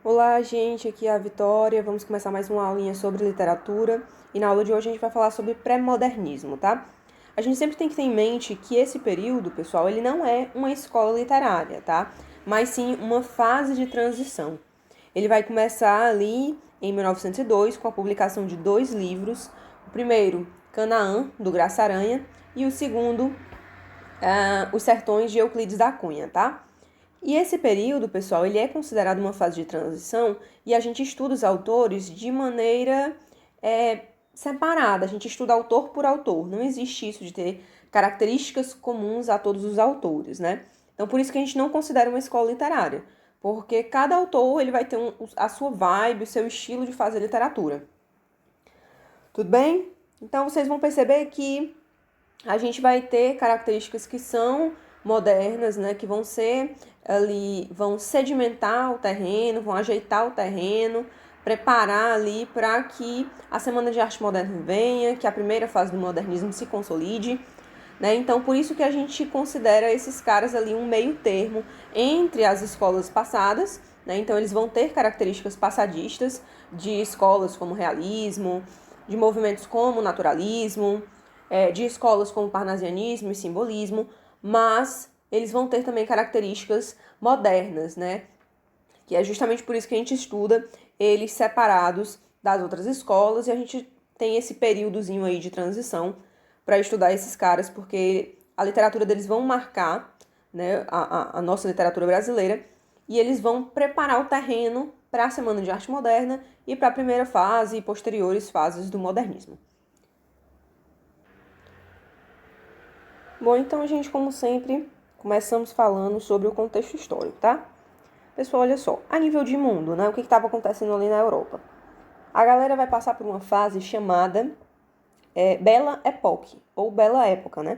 Olá, gente, aqui é a Vitória. Vamos começar mais uma aulinha sobre literatura. E na aula de hoje a gente vai falar sobre pré-modernismo, tá? A gente sempre tem que ter em mente que esse período, pessoal, ele não é uma escola literária, tá? Mas sim uma fase de transição. Ele vai começar ali em 1902 com a publicação de 2 livros. O primeiro, Canaã, do Graça Aranha, e o segundo, Os Sertões de Euclides da Cunha, tá? E esse período, pessoal, ele é considerado uma fase de transição e a gente estuda os autores de maneira separada. A gente estuda autor por autor. Não existe isso de ter características comuns a todos os autores, né? Então, por isso que a gente não considera uma escola literária. Porque cada autor ele vai ter a sua vibe, o seu estilo de fazer literatura. Tudo bem? Então, vocês vão perceber que a gente vai ter características que são modernas, né, que vão ser ali, vão sedimentar o terreno, vão ajeitar o terreno, preparar ali para que a Semana de Arte Moderna venha, que a primeira fase do modernismo se consolide, né? Então, por isso que a gente considera esses caras ali um meio termo entre as escolas passadas, né? Então, eles vão ter características passadistas de escolas como realismo, de movimentos como naturalismo, de escolas como parnasianismo e simbolismo, mas eles vão ter também características modernas, né? Que é justamente por isso que a gente estuda eles separados das outras escolas e a gente tem esse períodozinho aí de transição para estudar esses caras, porque a literatura deles vão marcar, né, a nossa literatura brasileira e eles vão preparar o terreno para a Semana de Arte Moderna e para a primeira fase e posteriores fases do modernismo. Bom, então a gente, como sempre, começamos falando sobre o contexto histórico, tá? Pessoal, olha só, a nível de mundo, né, o que estava acontecendo ali na Europa? A galera vai passar por uma fase chamada Belle Époque, ou Bela Época, né?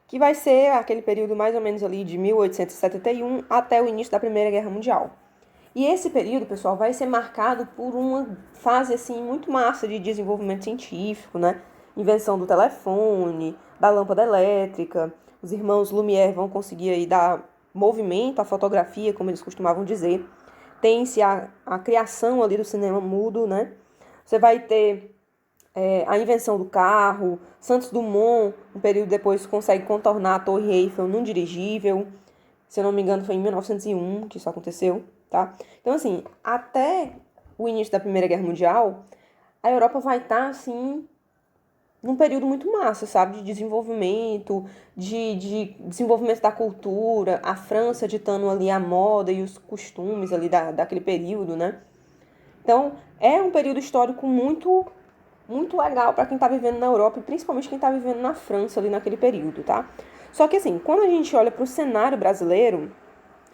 Que vai ser aquele período mais ou menos ali de 1871 até o início da Primeira Guerra Mundial. E esse período, pessoal, vai ser marcado por uma fase assim muito massa de desenvolvimento científico, né? Invenção do telefone, da lâmpada elétrica. Os irmãos Lumière vão conseguir aí dar movimento à fotografia, como eles costumavam dizer. Tem-se a criação ali do cinema mudo, né? Você vai ter a invenção do carro. Santos Dumont, um período depois, consegue contornar a Torre Eiffel num dirigível. Se eu não me engano, foi em 1901 que isso aconteceu, tá? Então, assim, até o início da Primeira Guerra Mundial, a Europa vai estar, assim, num período muito massa, sabe? De desenvolvimento, de desenvolvimento da cultura, a França ditando ali a moda e os costumes ali daquele período, né? Então, é um período histórico muito legal para quem está vivendo na Europa e principalmente quem está vivendo na França ali naquele período, tá? Só que assim, quando a gente olha para o cenário brasileiro,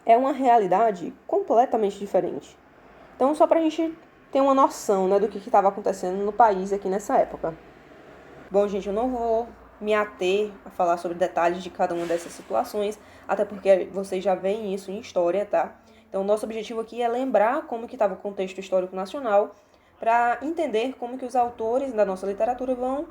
é uma realidade completamente diferente. Então, só para a gente ter uma noção, né, do que estava acontecendo no país aqui nessa época. Bom, gente, eu não vou me ater a falar sobre detalhes de cada uma dessas situações, até porque vocês já veem isso em história, tá? Então, nosso objetivo aqui é lembrar como que estava o contexto histórico nacional para entender como que os autores da nossa literatura vão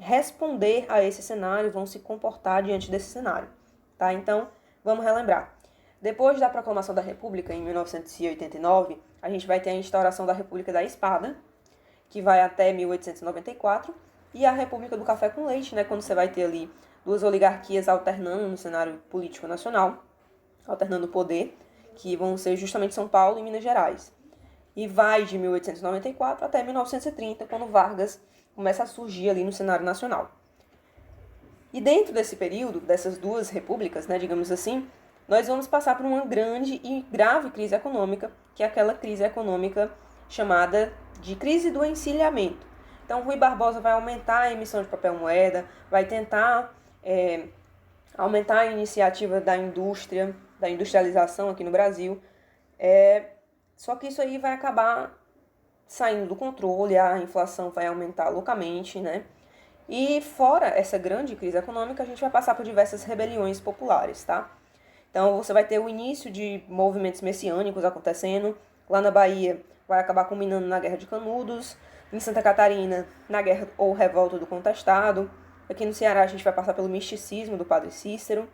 responder a esse cenário, vão se comportar diante desse cenário, tá? Então, vamos relembrar. Depois da proclamação da República, em 1989, a gente vai ter a instauração da República da Espada, que vai até 1894, e a República do Café com Leite, né, quando você vai ter ali duas oligarquias alternando no cenário político nacional, alternando o poder, que vão ser justamente São Paulo e Minas Gerais. E vai de 1894 até 1930, quando Vargas começa a surgir ali no cenário nacional. E dentro desse período, dessas duas repúblicas, né, digamos assim, nós vamos passar por uma grande e grave crise econômica, que é aquela crise econômica chamada de crise do encilhamento. Então, Rui Barbosa vai aumentar a emissão de papel moeda, vai tentar aumentar a iniciativa da indústria, da industrialização aqui no Brasil. Só que isso aí vai acabar saindo do controle, a inflação vai aumentar loucamente, né? E fora essa grande crise econômica, a gente vai passar por diversas rebeliões populares, tá? Então, você vai ter o início de movimentos messiânicos acontecendo. Lá na Bahia, vai acabar culminando na Guerra de Canudos. Em Santa Catarina, na Guerra ou Revolta do Contestado. Aqui no Ceará, a gente vai passar pelo misticismo do Padre Cícero.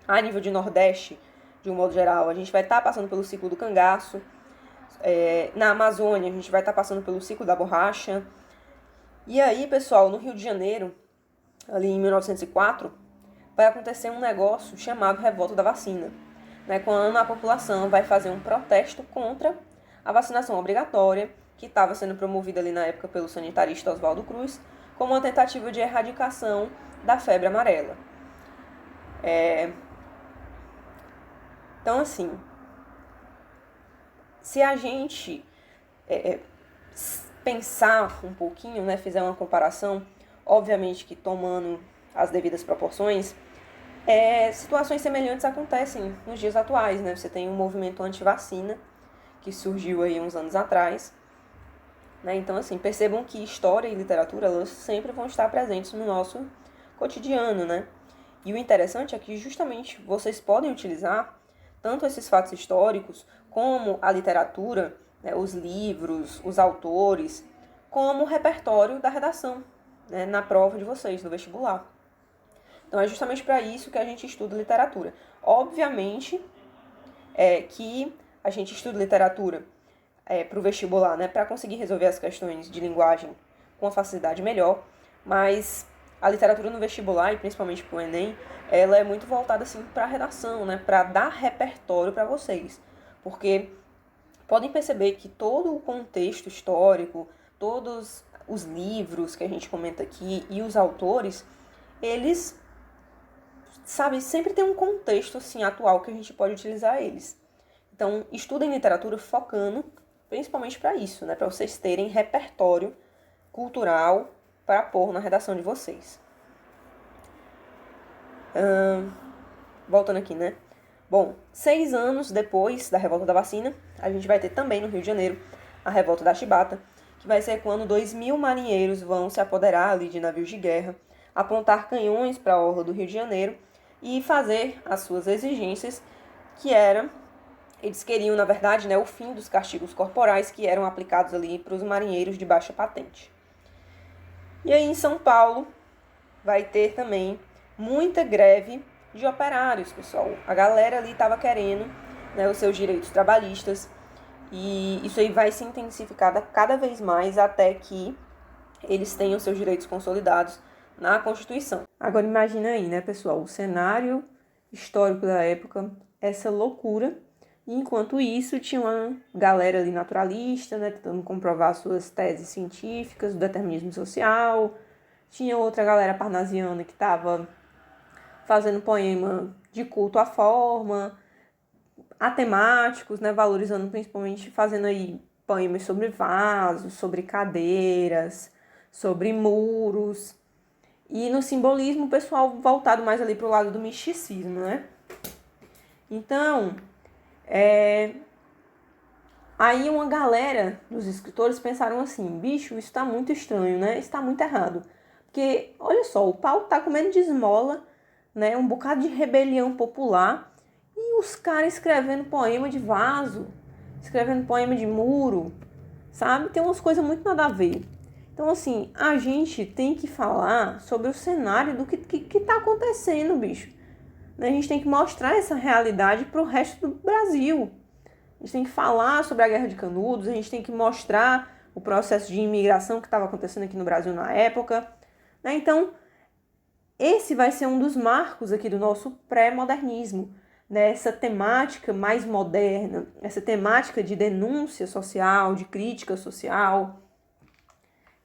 A nível de Nordeste, de um modo geral, a gente vai estar passando pelo ciclo do cangaço. Na Amazônia, a gente vai estar passando pelo ciclo da borracha. E aí, pessoal, no Rio de Janeiro, ali em 1904, vai acontecer um negócio chamado Revolta da Vacina, né, quando a população vai fazer um protesto contra a vacinação obrigatória, que estava sendo promovida ali na época pelo sanitarista Oswaldo Cruz, como uma tentativa de erradicação da febre amarela. Então, assim, se a gente pensar um pouquinho, né, fizer uma comparação, obviamente que tomando as devidas proporções, situações semelhantes acontecem nos dias atuais, né? Você tem um movimento anti-vacina que surgiu aí uns anos atrás, né? Então, assim, percebam que história e literatura, elas sempre vão estar presentes no nosso cotidiano, né? E o interessante é que justamente vocês podem utilizar tanto esses fatos históricos como a literatura, né, os livros, os autores, como repertório da redação, né, na prova de vocês, no vestibular. Então é justamente para isso que a gente estuda literatura. Obviamente que a gente estuda literatura para o vestibular, né, para conseguir resolver as questões de linguagem com uma facilidade melhor, mas a literatura no vestibular, e principalmente para o Enem, ela é muito voltada assim, para a redação, né, para dar repertório para vocês. Porque podem perceber que todo o contexto histórico, todos os livros que a gente comenta aqui e os autores, eles, sabe, sempre tem um contexto assim, atual que a gente pode utilizar eles. Então, estudem literatura focando principalmente para isso, né, para vocês terem repertório cultural para pôr na redação de vocês. Voltando aqui, né? Bom, 6 anos depois da Revolta da Vacina, a gente vai ter também no Rio de Janeiro a Revolta da Chibata, que vai ser quando 2.000 marinheiros vão se apoderar ali de navios de guerra, apontar canhões para a orla do Rio de Janeiro e fazer as suas exigências, que era, eles queriam, na verdade, né, o fim dos castigos corporais que eram aplicados ali para os marinheiros de baixa patente. E aí em São Paulo vai ter também muita greve de operários, pessoal. A galera ali estava querendo, né, os seus direitos trabalhistas, e isso aí vai se intensificar cada vez mais até que eles tenham seus direitos consolidados na Constituição. Agora imagina aí, né, pessoal, o cenário histórico da época, essa loucura, e enquanto isso tinha uma galera ali naturalista, né, tentando comprovar suas teses científicas do determinismo social, tinha outra galera parnasiana que estava fazendo poema de culto à forma, atemáticos, né, valorizando principalmente, fazendo aí poemas sobre vasos, sobre cadeiras, sobre muros, e no simbolismo o pessoal voltado mais ali para o lado do misticismo, né? Então, aí uma galera dos escritores pensaram assim, bicho, isso tá muito estranho, né? Isso tá muito errado. Porque, olha só, o pau tá comendo de esmola, né? Um bocado de rebelião popular, e os caras escrevendo poema de vaso, escrevendo poema de muro, sabe? Tem umas coisas muito nada a ver. Então, assim, a gente tem que falar sobre o cenário do que tá acontecendo, bicho. A gente tem que mostrar essa realidade pro resto do Brasil. A gente tem que falar sobre a Guerra de Canudos, a gente tem que mostrar o processo de imigração que estava acontecendo aqui no Brasil na época, né? Então, esse vai ser um dos marcos aqui do nosso pré-modernismo, né? Essa temática mais moderna, essa temática de denúncia social, de crítica social,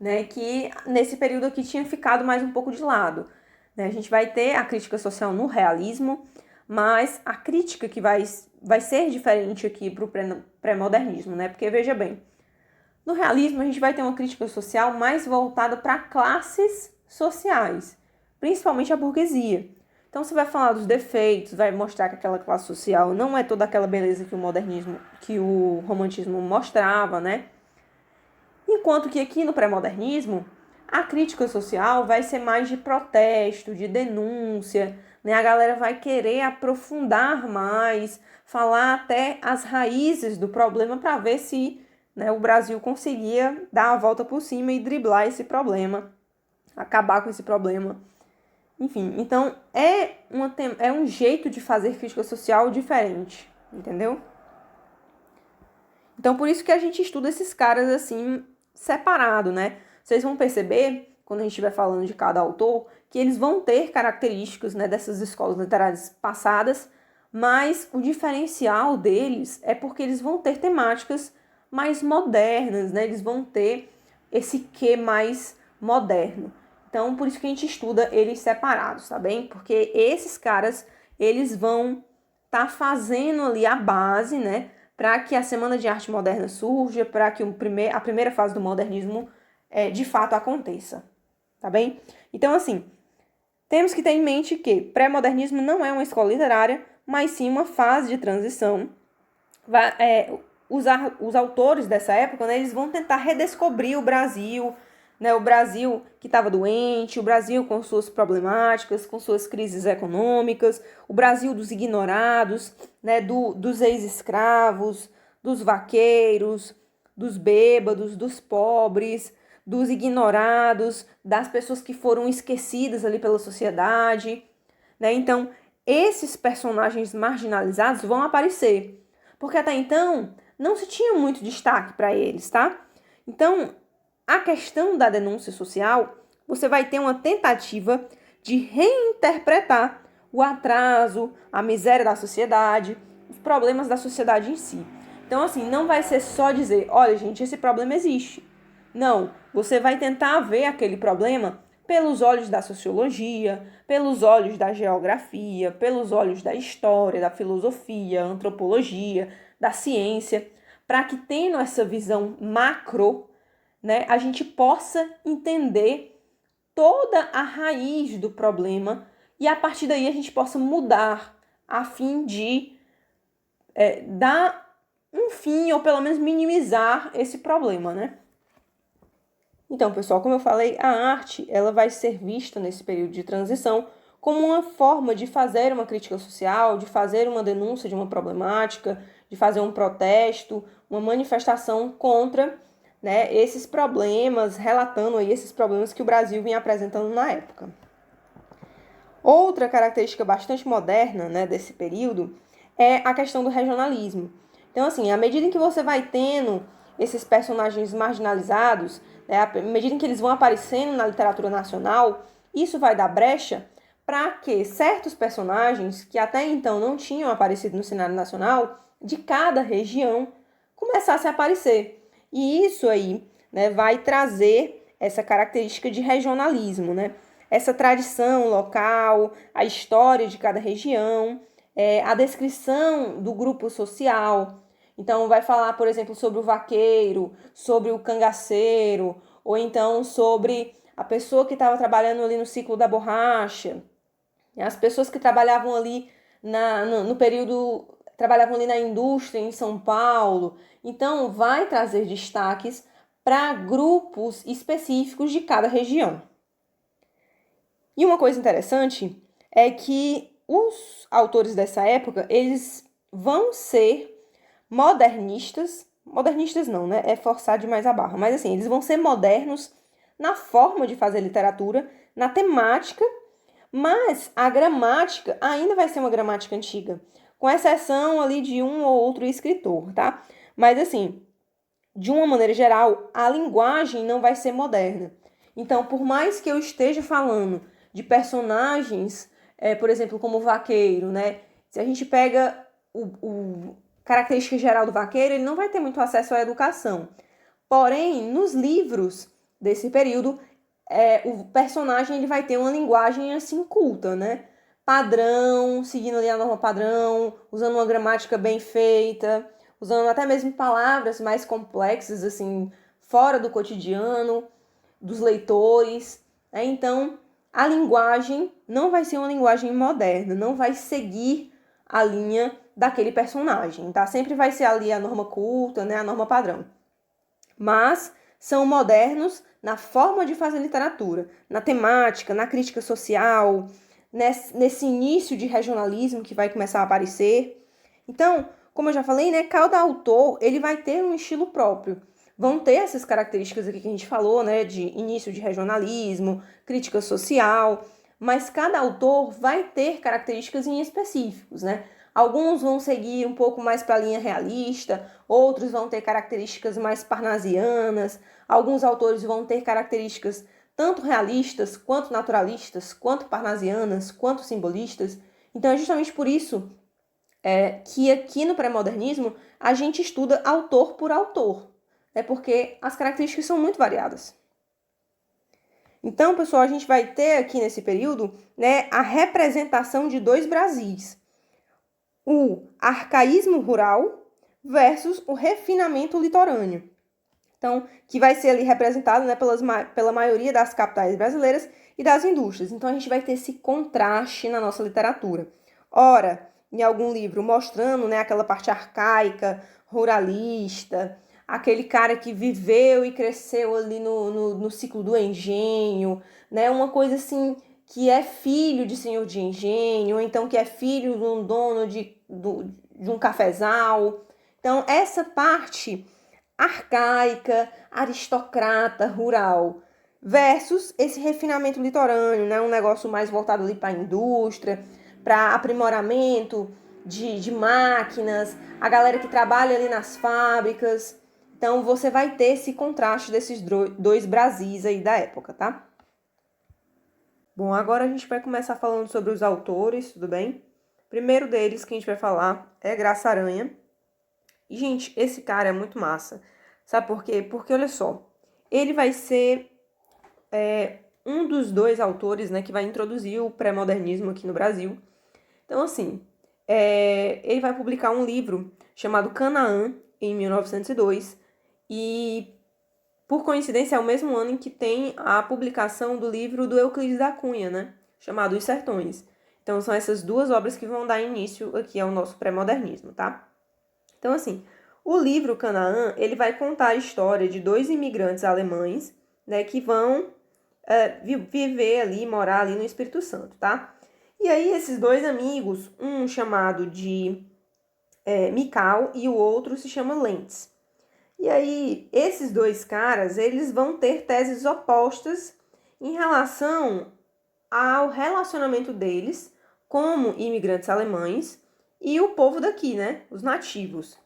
né? Que nesse período aqui tinha ficado mais um pouco de lado, né? A gente vai ter a crítica social no realismo, mas a crítica que vai ser diferente aqui para o pré-modernismo, né? Porque, veja bem, no realismo a gente vai ter uma crítica social mais voltada para classes sociais, principalmente a burguesia. Então você vai falar dos defeitos, vai mostrar que aquela classe social não é toda aquela beleza que o modernismo, que o romantismo mostrava, né? Enquanto que aqui no pré-modernismo, a crítica social vai ser mais de protesto, de denúncia, né? A galera vai querer aprofundar mais, falar até as raízes do problema para ver se, né, o Brasil conseguia dar a volta por cima e driblar esse problema, acabar com esse problema. Enfim, então é um jeito de fazer crítica social diferente, entendeu? Então, por isso que a gente estuda esses caras assim, separado, né? Vocês vão perceber, quando a gente estiver falando de cada autor, que eles vão ter características, né, dessas escolas literárias passadas, mas o diferencial deles é porque eles vão ter temáticas mais modernas, né? Eles vão ter esse quê mais moderno. Então, por isso que a gente estuda eles separados, tá bem? Porque esses caras, eles vão estar fazendo ali a base, né? Para que a Semana de Arte Moderna surja, para que a primeira fase do modernismo de fato aconteça, tá bem? Então, assim, temos que ter em mente que pré-modernismo não é uma escola literária, mas sim uma fase de transição. Os autores dessa época, né, eles vão tentar redescobrir o Brasil, né, o Brasil que estava doente, o Brasil com suas problemáticas, com suas crises econômicas, o Brasil dos ignorados, né, dos ex-escravos, dos vaqueiros, dos bêbados, dos pobres, dos ignorados, das pessoas que foram esquecidas ali pela sociedade, né? Então, esses personagens marginalizados vão aparecer, porque até então não se tinha muito destaque para eles, tá? Então, a questão da denúncia social, você vai ter uma tentativa de reinterpretar o atraso, a miséria da sociedade, os problemas da sociedade em si. Então, assim, não vai ser só dizer, olha, gente, esse problema existe. Não, você vai tentar ver aquele problema pelos olhos da sociologia, pelos olhos da geografia, pelos olhos da história, da filosofia, antropologia, da ciência, para que tendo essa visão macro, né, a gente possa entender toda a raiz do problema e a partir daí a gente possa mudar a fim de dar um fim ou pelo menos minimizar esse problema, né? Então, pessoal, como eu falei, a arte ela vai ser vista nesse período de transição como uma forma de fazer uma crítica social, de fazer uma denúncia de uma problemática, de fazer um protesto, uma manifestação contra, né, esses problemas, relatando aí esses problemas que o Brasil vinha apresentando na época. Outra característica bastante moderna, né, desse período é a questão do regionalismo. Então, assim, à medida em que você vai tendo esses personagens marginalizados, né, à medida em que eles vão aparecendo na literatura nacional, isso vai dar brecha para que certos personagens que até então não tinham aparecido no cenário nacional, de cada região, começassem a aparecer. E isso aí, né, vai trazer essa característica de regionalismo, né? Essa tradição local, a história de cada região, a descrição do grupo social. Então, vai falar, por exemplo, sobre o vaqueiro, sobre o cangaceiro, ou então sobre a pessoa que estava trabalhando ali no ciclo da borracha, as pessoas que trabalhavam ali no período, trabalhavam ali na indústria em São Paulo. Então, vai trazer destaques para grupos específicos de cada região. E uma coisa interessante é que os autores dessa época, eles vão ser modernistas não, né? É forçar demais a barra, mas assim, eles vão ser modernos na forma de fazer literatura, na temática, mas a gramática ainda vai ser uma gramática antiga, com exceção ali de um ou outro escritor, tá? Mas assim, de uma maneira geral, a linguagem não vai ser moderna. Então, por mais que eu esteja falando de personagens, por exemplo, como o vaqueiro, né? Se a gente pega o característica geral do vaqueiro, ele não vai ter muito acesso à educação. Porém, nos livros desse período, o personagem ele vai ter uma linguagem assim culta, né? Padrão, seguindo ali a norma padrão, usando uma gramática bem feita, usando até mesmo palavras mais complexas, assim, fora do cotidiano dos leitores. Né? Então, a linguagem não vai ser uma linguagem moderna, não vai seguir a linha daquele personagem, tá? Sempre vai ser ali a norma culta, né? A norma padrão. Mas são modernos na forma de fazer literatura, na temática, na crítica social, nesse início de regionalismo que vai começar a aparecer. Então, como eu já falei, né, cada autor ele vai ter um estilo próprio. Vão ter essas características aqui que a gente falou, né, de início de regionalismo, crítica social, mas cada autor vai ter características em específicos, né? Alguns vão seguir um pouco mais para a linha realista, outros vão ter características mais parnasianas, alguns autores vão ter características tanto realistas, quanto naturalistas, quanto parnasianas, quanto simbolistas. Então é justamente por isso que aqui no pré-modernismo a gente estuda autor por autor, né? Porque as características são muito variadas. Então, pessoal, a gente vai ter aqui nesse período, né, a representação de dois Brasis. O arcaísmo rural versus o refinamento litorâneo. Então, que vai ser ali representado, né, pela maioria das capitais brasileiras e das indústrias. Então, a gente vai ter esse contraste na nossa literatura. Ora, em algum livro mostrando, né, aquela parte arcaica, ruralista, aquele cara que viveu e cresceu ali no ciclo do engenho, né, uma coisa assim que é filho de senhor de engenho, ou então que é filho de um dono de um cafezal. Então, essa parte arcaica, aristocrata, rural, versus esse refinamento litorâneo, né? Um negócio mais voltado ali para a indústria, para aprimoramento de máquinas, a galera que trabalha ali nas fábricas. Então, você vai ter esse contraste desses dois Brasis aí da época, tá? Bom, agora a gente vai começar falando sobre os autores, tudo bem? Primeiro deles que a gente vai falar é Graça Aranha. E, gente, esse cara é muito massa. Sabe por quê? Porque, olha só, ele vai ser um dos dois autores, né, que vai introduzir o pré-modernismo aqui no Brasil. Então, assim, ele vai publicar um livro chamado Canaã, em 1902. E, por coincidência, é o mesmo ano em que tem a publicação do livro do Euclides da Cunha, né, chamado Os Sertões. Então, são essas duas obras que vão dar início aqui ao nosso pré-modernismo, tá? Então, assim, o livro Canaã, ele vai contar a história de dois imigrantes alemães, né, que vão viver ali, morar ali no Espírito Santo, tá? E aí, esses dois amigos, um chamado de Mikau e o outro se chama Lentz. E aí, esses dois caras, eles vão ter teses opostas em relação ao relacionamento deles como imigrantes alemães e o povo daqui, né? Os nativos.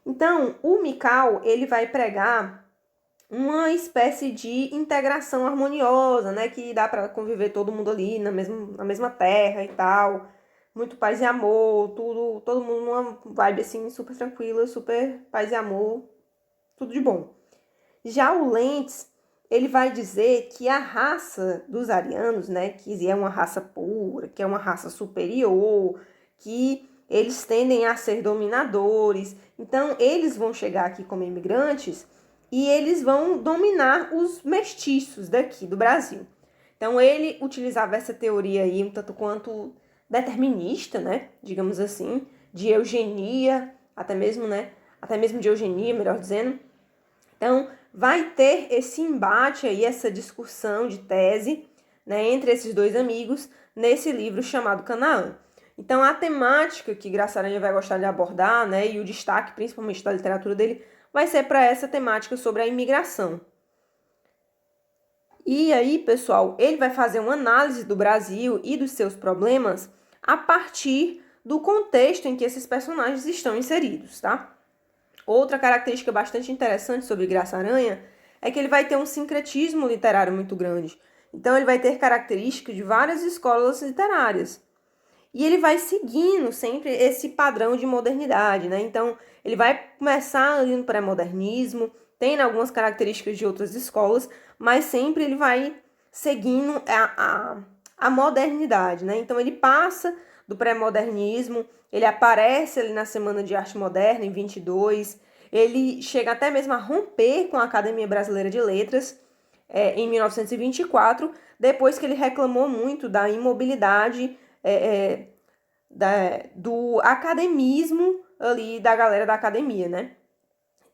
Então, o Mikau, ele vai pregar uma espécie de integração harmoniosa, né? Que dá para conviver todo mundo ali na mesma terra e tal. Muito paz e amor, tudo, todo mundo numa vibe assim super tranquila, super paz e amor, tudo de bom. Já o Lentz, ele vai dizer que a raça dos arianos, né, que é uma raça pura, que é uma raça superior, que eles tendem a ser dominadores. Então, eles vão chegar aqui como imigrantes e eles vão dominar os mestiços daqui do Brasil. Então, ele utilizava essa teoria aí um tanto quanto determinista, né, digamos assim, de eugenia, até mesmo de eugenia, melhor dizendo. Então, vai ter esse embate aí, essa discussão de tese, né, entre esses dois amigos nesse livro chamado Canaã. Então, a temática que Graça Aranha vai gostar de abordar, né, e o destaque, principalmente da literatura dele, vai ser para essa temática sobre a imigração. E aí, pessoal, ele vai fazer uma análise do Brasil e dos seus problemas a partir do contexto em que esses personagens estão inseridos, tá? Outra característica bastante interessante sobre Graça Aranha é que ele vai ter um sincretismo literário muito grande. Então, ele vai ter características de várias escolas literárias. E ele vai seguindo sempre esse padrão de modernidade, né? Então, ele vai começar ali no pré-modernismo, tem algumas características de outras escolas, mas sempre ele vai seguindo a modernidade, né? Então, ele passa do pré-modernismo, ele aparece ali na Semana de Arte Moderna, em 22, ele chega até mesmo a romper com a Academia Brasileira de Letras, em 1924, depois que ele reclamou muito da imobilidade do academismo ali da galera da academia, né?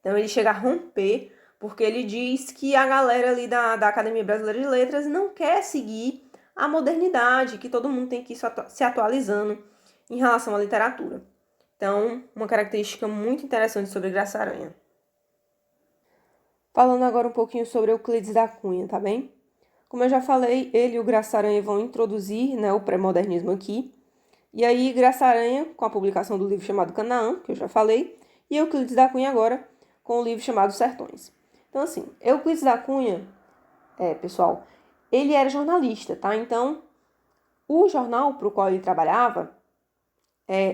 Então ele chega a romper, porque ele diz que a galera ali da Academia Brasileira de Letras não quer seguir a modernidade, que todo mundo tem que ir se atualizando em relação à literatura. Então, uma característica muito interessante sobre Graça Aranha. Falando agora um pouquinho sobre Euclides da Cunha, tá bem? Como eu já falei, ele e o Graça Aranha vão introduzir, né, o pré-modernismo aqui. E aí, Graça Aranha, com a publicação do livro chamado Canaã, que eu já falei, e Euclides da Cunha agora, com o livro chamado Sertões. Então, assim, Euclides da Cunha, pessoal, ele era jornalista, tá? Então, o jornal para o qual ele trabalhava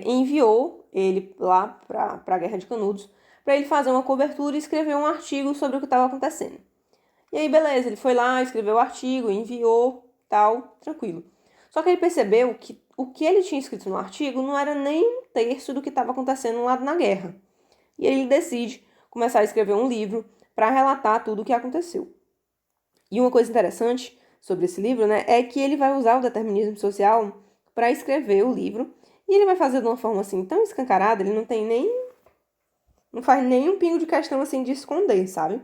enviou ele lá para a Guerra de Canudos para ele fazer uma cobertura e escrever um artigo sobre o que estava acontecendo. E aí, beleza, ele foi lá, escreveu o artigo, enviou, tal, tranquilo. Só que ele percebeu que o que ele tinha escrito no artigo não era nem um terço do que estava acontecendo lá na guerra. E aí ele decide começar a escrever um livro para relatar tudo o que aconteceu. E uma coisa interessante sobre esse livro, né, é que ele vai usar o determinismo social para escrever o livro, e ele vai fazer de uma forma assim tão escancarada, ele não faz nem um pingo de questão assim de esconder, sabe?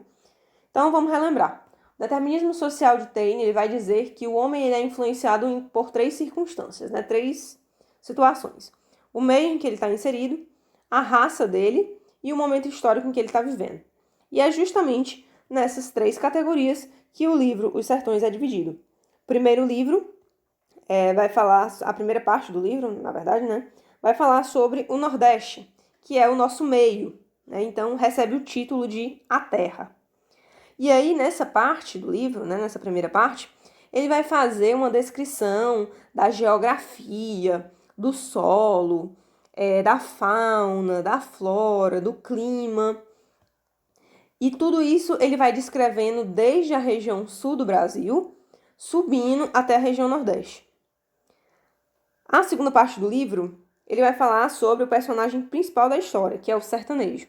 Então vamos relembrar. O determinismo social de Taine, ele vai dizer que o homem ele é influenciado por três circunstâncias, né? Três situações. O meio em que ele está inserido, a raça dele e o momento histórico em que ele está vivendo. E é justamente nessas três categorias que o livro Os Sertões é dividido. O primeiro livro vai falar, a primeira parte do livro, na verdade, né? Vai falar sobre o Nordeste, que é o nosso meio, né? Então recebe o título de A Terra. E aí, nessa parte do livro, né, nessa primeira parte, ele vai fazer uma descrição da geografia, do solo, da fauna, da flora, do clima. E tudo isso ele vai descrevendo desde a região sul do Brasil, subindo até a região nordeste. A segunda parte do livro, ele vai falar sobre o personagem principal da história, que é o sertanejo.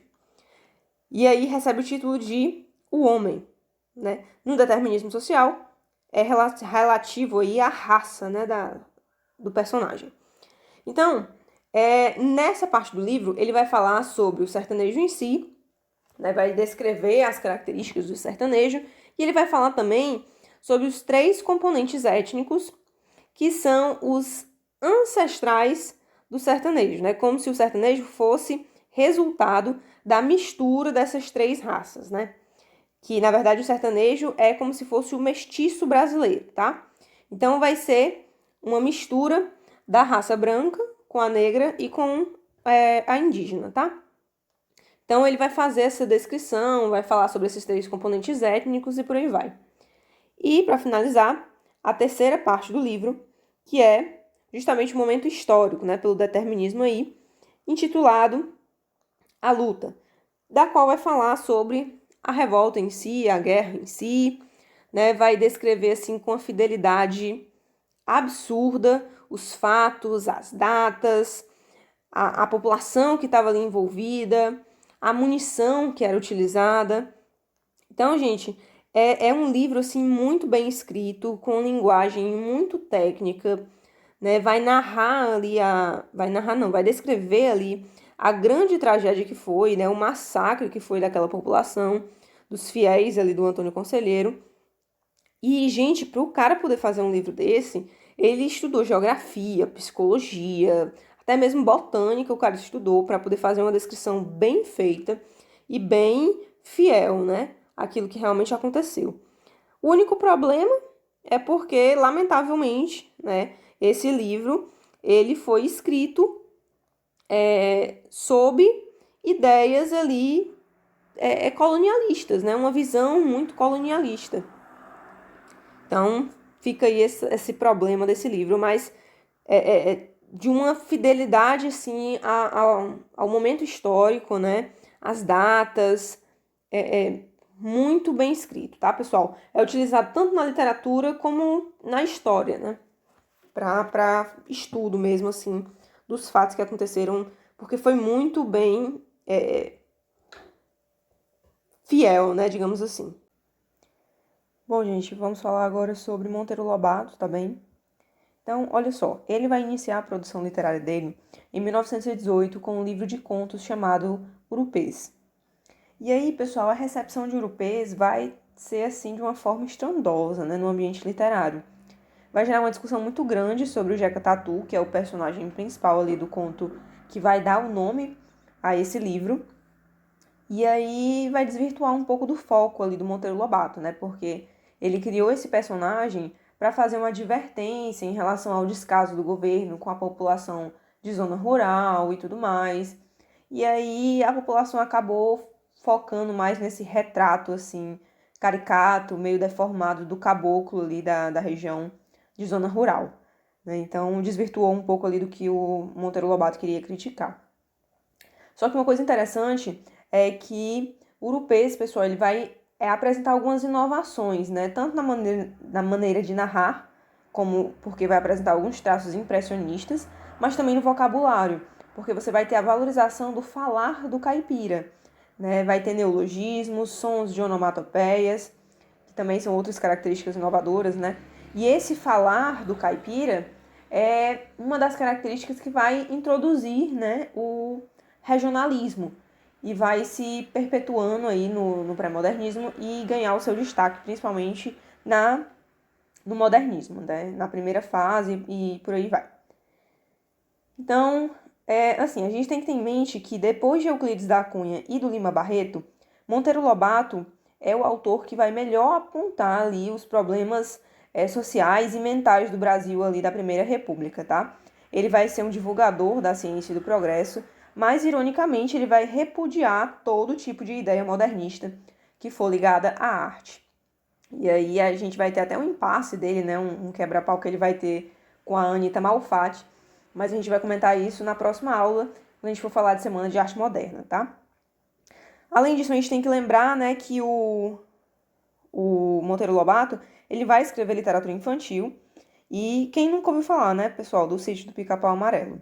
E aí recebe o título de O Homem, né? No determinismo social, é relativo aí à raça, né, do personagem. Então, nessa parte do livro, ele vai falar sobre o sertanejo em si, né, vai descrever as características do sertanejo, e ele vai falar também sobre os três componentes étnicos que são os ancestrais do sertanejo, né? Como se o sertanejo fosse resultado da mistura dessas três raças, né? Que, na verdade, o sertanejo é como se fosse o mestiço brasileiro, tá? Então, vai ser uma mistura da raça branca com a negra e com a indígena, tá? Então, ele vai fazer essa descrição, vai falar sobre esses três componentes étnicos e por aí vai. E, para finalizar, a terceira parte do livro, que é justamente o momento histórico, né, pelo determinismo aí, intitulado A Luta, da qual vai falar sobre a revolta em si, a guerra em si, né, vai descrever assim com uma fidelidade absurda os fatos, as datas, a população que estava ali envolvida, a munição que era utilizada. Então, gente, é um livro assim muito bem escrito, com linguagem muito técnica, né? Vai descrever ali a grande tragédia que foi, né? O massacre que foi daquela população, dos fiéis ali do Antônio Conselheiro. E, gente, para o cara poder fazer um livro desse, ele estudou geografia, psicologia, até mesmo botânica, o cara estudou para poder fazer uma descrição bem feita e bem fiel, né? Aquilo que realmente aconteceu. O único problema é porque, lamentavelmente, né, esse livro ele foi escrito sob ideias ali colonialistas, né? Uma visão muito colonialista. Então, fica aí esse problema desse livro, mas de uma fidelidade, assim, ao momento histórico, né? As datas, muito bem escrito, tá, pessoal? É utilizado tanto na literatura como na história, né? Para estudo mesmo, assim, dos fatos que aconteceram, porque foi muito bem fiel, né? Digamos assim. Bom, gente, vamos falar agora sobre Monteiro Lobato, tá bem? Então, olha só, ele vai iniciar a produção literária dele em 1918 com um livro de contos chamado Urupês. E aí, pessoal, a recepção de Urupês vai ser assim de uma forma estrondosa, né, no ambiente literário. Vai gerar uma discussão muito grande sobre o Jeca Tatu, que é o personagem principal ali do conto que vai dar o nome a esse livro. E aí vai desvirtuar um pouco do foco ali do Monteiro Lobato, né? Porque ele criou esse personagem para fazer uma advertência em relação ao descaso do governo com a população de zona rural e tudo mais. E aí a população acabou focando mais nesse retrato, assim, caricato, meio deformado do caboclo ali da região de zona rural, né? Então desvirtuou um pouco ali do que o Monteiro Lobato queria criticar. Só que uma coisa interessante é que o Urupês, pessoal, ele vai apresentar algumas inovações, né? Tanto na maneira de narrar, como porque vai apresentar alguns traços impressionistas, mas também no vocabulário, porque você vai ter a valorização do falar do caipira, né? Vai ter neologismos, sons de onomatopeias, que também são outras características inovadoras, né? E esse falar do caipira é uma das características que vai introduzir, né, o regionalismo e vai se perpetuando aí no pré-modernismo e ganhar o seu destaque, principalmente no modernismo, né? Na primeira fase e por aí vai. Então, assim, a gente tem que ter em mente que depois de Euclides da Cunha e do Lima Barreto, Monteiro Lobato é o autor que vai melhor apontar ali os problemas sociais e mentais do Brasil ali da Primeira República, tá? Ele vai ser um divulgador da ciência e do progresso, mas, ironicamente, ele vai repudiar todo tipo de ideia modernista que for ligada à arte. E aí a gente vai ter até um impasse dele, né? Um quebra-pau que ele vai ter com a Anita Malfatti, mas a gente vai comentar isso na próxima aula, quando a gente for falar de Semana de Arte Moderna, tá? Além disso, a gente tem que lembrar, né, que o Monteiro Lobato, ele vai escrever literatura infantil, e quem nunca ouviu falar, né, pessoal, do Sítio do Pica-Pau Amarelo?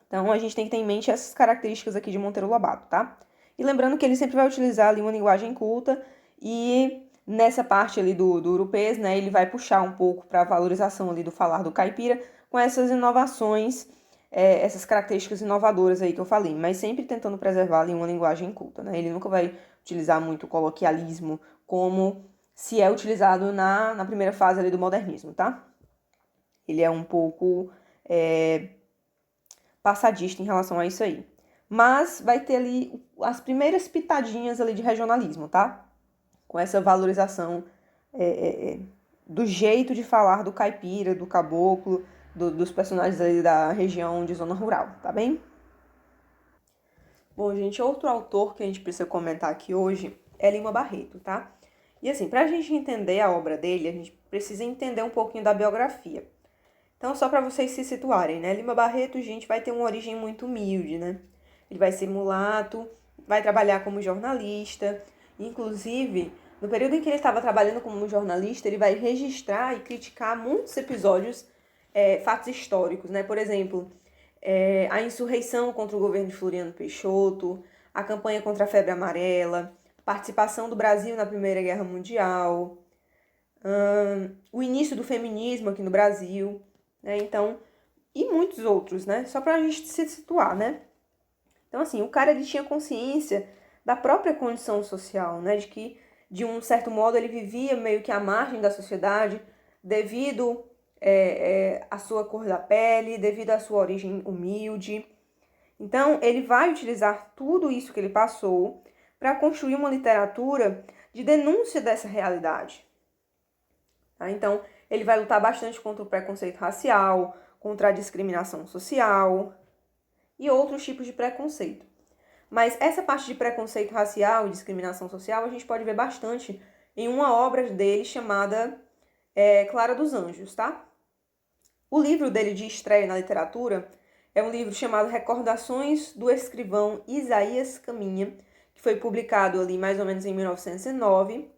Então, a gente tem que ter em mente essas características aqui de Monteiro Lobato, tá? E lembrando que ele sempre vai utilizar ali uma linguagem culta e nessa parte ali do Urupês, né, ele vai puxar um pouco para a valorização ali do falar do caipira com essas inovações, essas características inovadoras aí que eu falei, mas sempre tentando preservar ali uma linguagem culta, né? Ele nunca vai utilizar muito o coloquialismo como se é utilizado na primeira fase ali do modernismo, tá? Ele é um pouco passadista em relação a isso aí. Mas vai ter ali as primeiras pitadinhas ali de regionalismo, tá? Com essa valorização do jeito de falar do caipira, do caboclo, dos personagens ali da região de zona rural, tá bem? Bom, gente, outro autor que a gente precisa comentar aqui hoje é Lima Barreto, tá? E assim, pra gente entender a obra dele, a gente precisa entender um pouquinho da biografia. Então, só para vocês se situarem, né? Lima Barreto, gente, vai ter uma origem muito humilde, né? Ele vai ser mulato, vai trabalhar como jornalista. Inclusive, no período em que ele estava trabalhando como jornalista, ele vai registrar e criticar muitos episódios, fatos históricos, né? Por exemplo, a insurreição contra o governo de Floriano Peixoto, a campanha contra a febre amarela, a participação do Brasil na Primeira Guerra Mundial, o início do feminismo aqui no Brasil, né? Então, e muitos outros, né? Só para a gente se situar, né? Então, assim, o cara ele tinha consciência da própria condição social, né? De que, de um certo modo, ele vivia meio que à margem da sociedade devido à sua cor da pele, devido à sua origem humilde. Então, ele vai utilizar tudo isso que ele passou para construir uma literatura de denúncia dessa realidade. Tá? Então, ele vai lutar bastante contra o preconceito racial, contra a discriminação social e outros tipos de preconceito. Mas essa parte de preconceito racial e discriminação social a gente pode ver bastante em uma obra dele chamada Clara dos Anjos, tá? O livro dele de estreia na literatura é um livro chamado Recordações do Escrivão Isaías Caminha, que foi publicado ali mais ou menos em 1909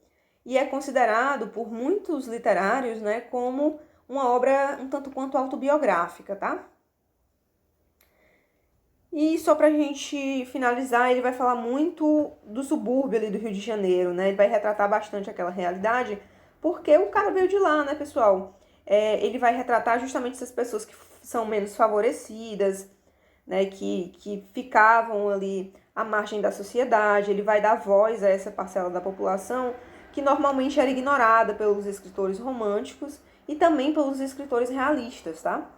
e é considerado por muitos literários, né, como uma obra um tanto quanto autobiográfica, tá? E só pra gente finalizar, ele vai falar muito do subúrbio ali do Rio de Janeiro, né? Ele vai retratar bastante aquela realidade, porque o cara veio de lá, né, pessoal? Ele vai retratar justamente essas pessoas que são menos favorecidas, né, que ficavam ali à margem da sociedade. Ele vai dar voz a essa parcela da população que normalmente era ignorada pelos escritores românticos e também pelos escritores realistas, tá?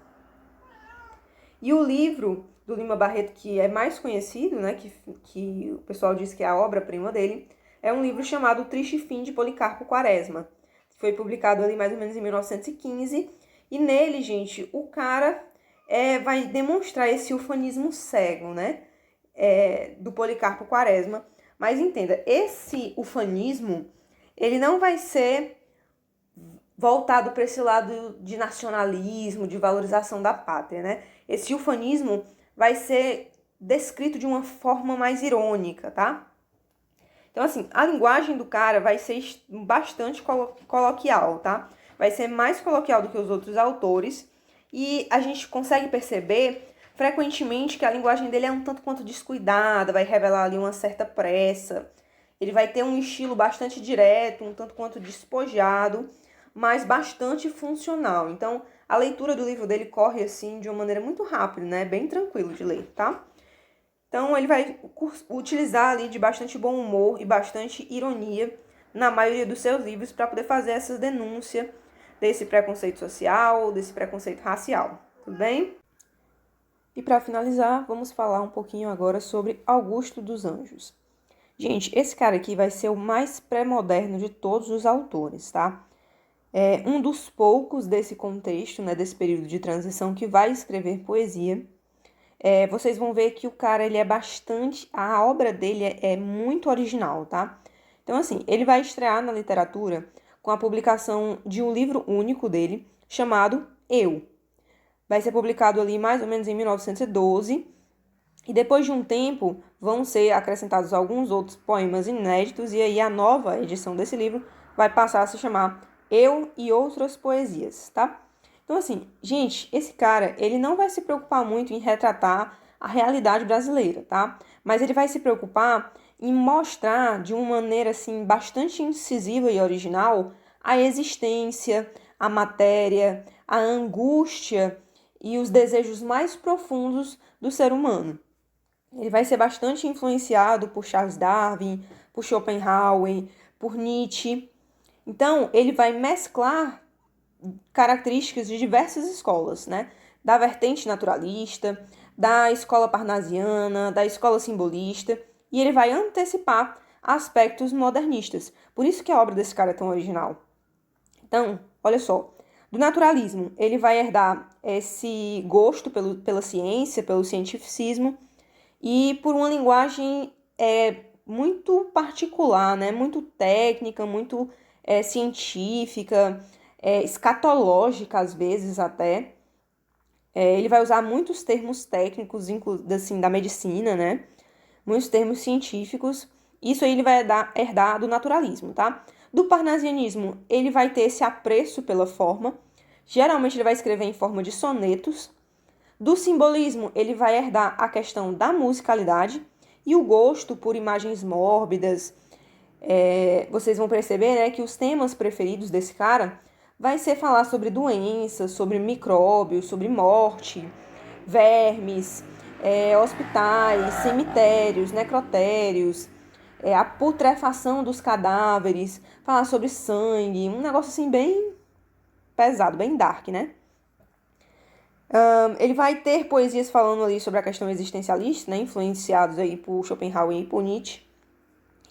E o livro do Lima Barreto, que é mais conhecido, né, que o pessoal diz que é a obra-prima dele, é um livro chamado O Triste Fim de Policarpo Quaresma. Foi publicado ali mais ou menos em 1915. E nele, gente, o cara vai demonstrar esse ufanismo cego, né? Do Policarpo Quaresma. Mas entenda, esse ufanismo, ele não vai ser voltado para esse lado de nacionalismo, de valorização da pátria, né? Esse ufanismo vai ser descrito de uma forma mais irônica, tá? Então, assim, a linguagem do cara vai ser bastante coloquial, tá? Vai ser mais coloquial do que os outros autores. E a gente consegue perceber frequentemente que a linguagem dele é um tanto quanto descuidada, vai revelar ali uma certa pressa. Ele vai ter um estilo bastante direto, um tanto quanto despojado, mas bastante funcional. Então, a leitura do livro dele corre, assim, de uma maneira muito rápida, né? Bem tranquilo de ler, tá? Então, ele vai utilizar ali de bastante bom humor e bastante ironia na maioria dos seus livros para poder fazer essa denúncia desse preconceito social, desse preconceito racial, tudo bem? E para finalizar, vamos falar um pouquinho agora sobre Augusto dos Anjos. Gente, esse cara aqui vai ser o mais pré-moderno de todos os autores, tá? É um dos poucos desse contexto, né, desse período de transição que vai escrever poesia. Vocês vão ver que o cara, ele é bastante... A obra dele é muito original, tá? Então, assim, ele vai estrear na literatura com a publicação de um livro único dele, chamado Eu. Vai ser publicado ali mais ou menos em 1912. E depois de um tempo, vão ser acrescentados alguns outros poemas inéditos. E aí a nova edição desse livro vai passar a se chamar Eu e Outras Poesias, tá? Então, assim, gente, esse cara, ele não vai se preocupar muito em retratar a realidade brasileira, tá? Mas ele vai se preocupar em mostrar de uma maneira, assim, bastante incisiva e original a existência, a matéria, a angústia e os desejos mais profundos do ser humano. Ele vai ser bastante influenciado por Charles Darwin, por Schopenhauer, por Nietzsche. Então, ele vai mesclar características de diversas escolas, né? Da vertente naturalista, da escola parnasiana, da escola simbolista, e ele vai antecipar aspectos modernistas. Por isso que a obra desse cara é tão original. Então, olha só, do naturalismo, ele vai herdar esse gosto pela ciência, pelo cientificismo, e por uma linguagem muito particular, né? Muito técnica, muito científica, escatológica às vezes até. Ele vai usar muitos termos técnicos, assim, da medicina, né? Muitos termos científicos. Isso aí ele vai herdar do naturalismo, tá? Do parnasianismo, ele vai ter esse apreço pela forma. Geralmente ele vai escrever em forma de sonetos. Do simbolismo, ele vai herdar a questão da musicalidade e o gosto por imagens mórbidas. Vocês vão perceber, né, que os temas preferidos desse cara vai ser falar sobre doenças, sobre micróbios, sobre morte, vermes, hospitais, cemitérios, necrotérios, a putrefação dos cadáveres, falar sobre sangue, um negócio assim bem pesado, bem dark, né? Ele vai ter poesias falando ali sobre a questão existencialista, né, influenciados aí por Schopenhauer e por Nietzsche.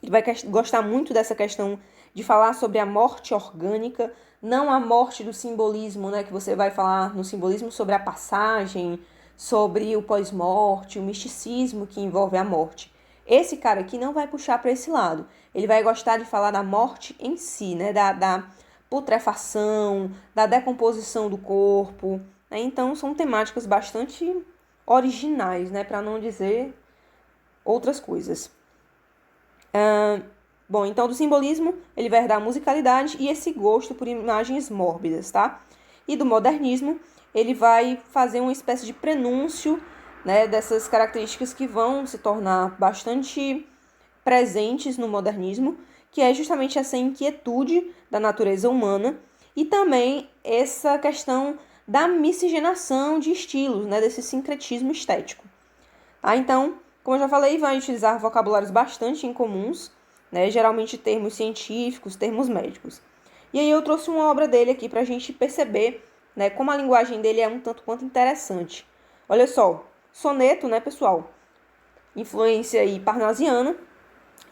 Ele vai gostar muito dessa questão de falar sobre a morte orgânica, não a morte do simbolismo, né, que você vai falar no simbolismo sobre a passagem, sobre o pós-morte, o misticismo que envolve a morte. Esse cara aqui não vai puxar para esse lado. Ele vai gostar de falar da morte em si, né, da putrefação, da decomposição do corpo. Então, são temáticas bastante originais, né, para não dizer outras coisas. Bom, então do simbolismo, ele vai herdar a musicalidade e esse gosto por imagens mórbidas, tá? E do modernismo, ele vai fazer uma espécie de prenúncio, né, dessas características que vão se tornar bastante presentes no modernismo, que é justamente essa inquietude da natureza humana e também essa questão da miscigenação de estilos, né, desse sincretismo estético. Tá? Então, como eu já falei, vai utilizar vocabulários bastante incomuns, né, geralmente termos científicos, termos médicos. E aí eu trouxe uma obra dele aqui para a gente perceber, né, como a linguagem dele é um tanto quanto interessante. Olha só, soneto, né, pessoal? Influência aí parnasiana.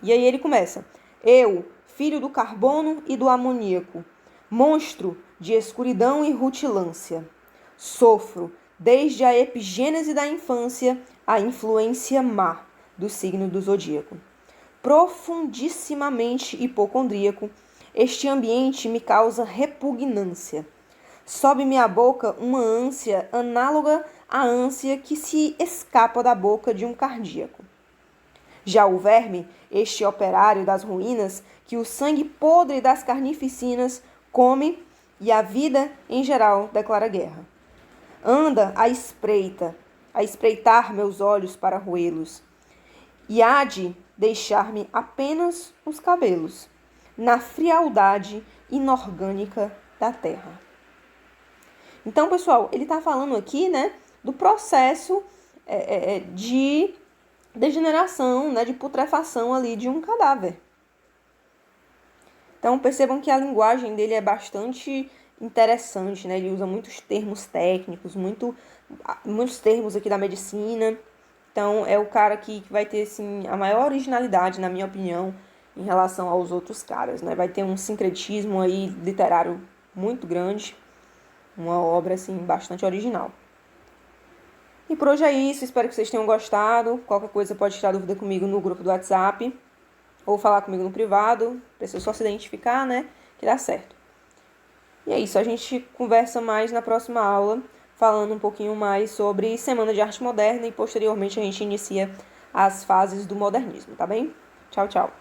E aí ele começa: Eu, filho do carbono e do amoníaco, Monstro de escuridão e rutilância, sofro, desde a epigênese da infância, a influência má do signo do zodíaco. Profundissimamente hipocondríaco, este ambiente me causa repugnância. Sobe-me à boca uma ânsia análoga à ânsia que se escapa da boca de um cardíaco. Já o verme, este operário das ruínas, que o sangue podre das carnificinas come e a vida, em geral, declara guerra. Anda à espreita, a espreitar meus olhos para roê-los, e há de deixar-me apenas os cabelos, na frialdade inorgânica da terra. Então, pessoal, ele está falando aqui, né, do processo de degeneração, né, de putrefação ali de um cadáver. Então, percebam que a linguagem dele é bastante interessante, né? Ele usa muitos termos técnicos, muitos termos aqui da medicina. Então, é o cara que vai ter, assim, a maior originalidade, na minha opinião, em relação aos outros caras, né? Vai ter um sincretismo aí literário muito grande, uma obra, assim, bastante original. E por hoje é isso, espero que vocês tenham gostado. Qualquer coisa pode tirar dúvida comigo no grupo do WhatsApp ou falar comigo no privado. Precisa só se identificar, né? Que dá certo. E é isso, a gente conversa mais na próxima aula, falando um pouquinho mais sobre Semana de Arte Moderna e posteriormente a gente inicia as fases do modernismo, tá bem? Tchau, tchau.